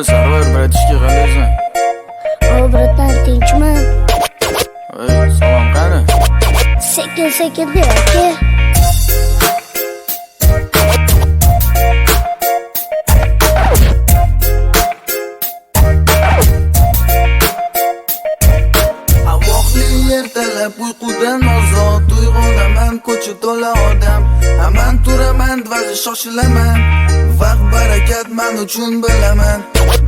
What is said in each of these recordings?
Sarvar, bratishka, qalaysan? Bratan, tinchman? Salom qani? Sekin ber aka. Ertalab uyqudan ozod uyg'onaman, ko'cha to'la odam, hamon turaman, vazi shoshilaman. Vaqt barakat men uchun bilaman,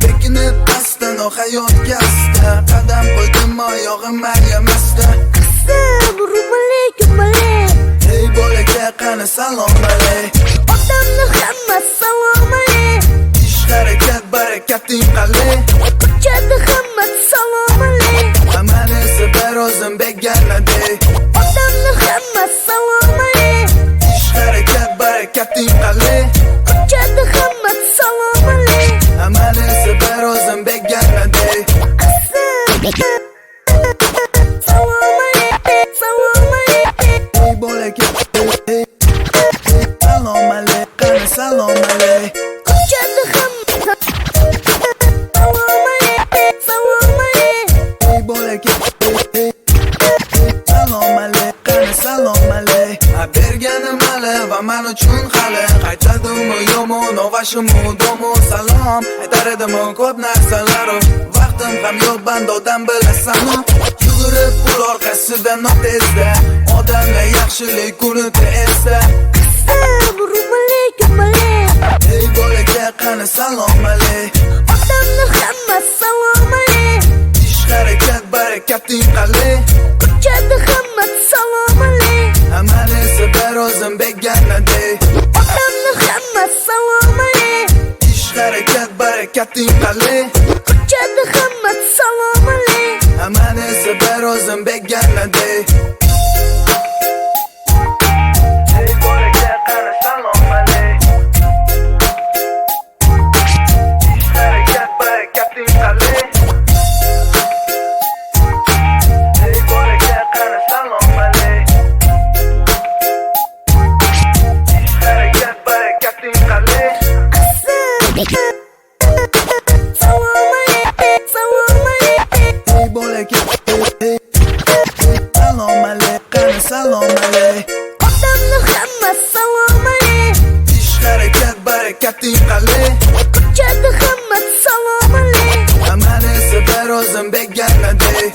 bekinib astan o hayotga asta, qadam qo'ydim oyog'im ayamasda. Qizim, rumale. Ey bolaka, qani salom alay. Odamni hamma salom alay. Ish harakat barakating qalay. Ko'chada hamma salom alay. Aman esa bir o'zim beganaday. Odamni hamma salom alay. Ish harakat barakating qalay. Ko'chada hamma salom alay. Aman esa bir o'zim beganaday. Salom alay. Ey bolaka, salom alay, qani salom alay. Ko'chada hamma salom alay. Ey bolaka, salom alay, qani salom alay. Berganim hali va men uchun hali, qaytadimi yomon ovashimi domo salom. Aytar edim ko'p narsalar, vaqtim ham yo'q bandodan bilasan. Yugurib pul orqasidan tezda, odamlar yaxshilik kunida esda. Qizim, rumale. Ey bolaka, qani salom alay. Odamni hamma salom alay. Ish harakat barakating qalay. Ko'chada hamma salom alay. Aman esa bir o'zim beganaday. Odamni hamma salom alay. Ish harakat barakating qalay. Ko'chada hamma salom alay. Aman esa bir o'zim beganaday. Ey bolaka, qani salom alay. Ish harakat barakating qalay. Ey bolaka, qani salom alay. Ish harakat barakating qalay. Salom alay. Ey bolaka, salom alay, qani salom alay. Odamni hamma salom alay. Ish harakat barakating qalay. Ko'chada hamma salom alay. Aman esa bir o'zim beganaday.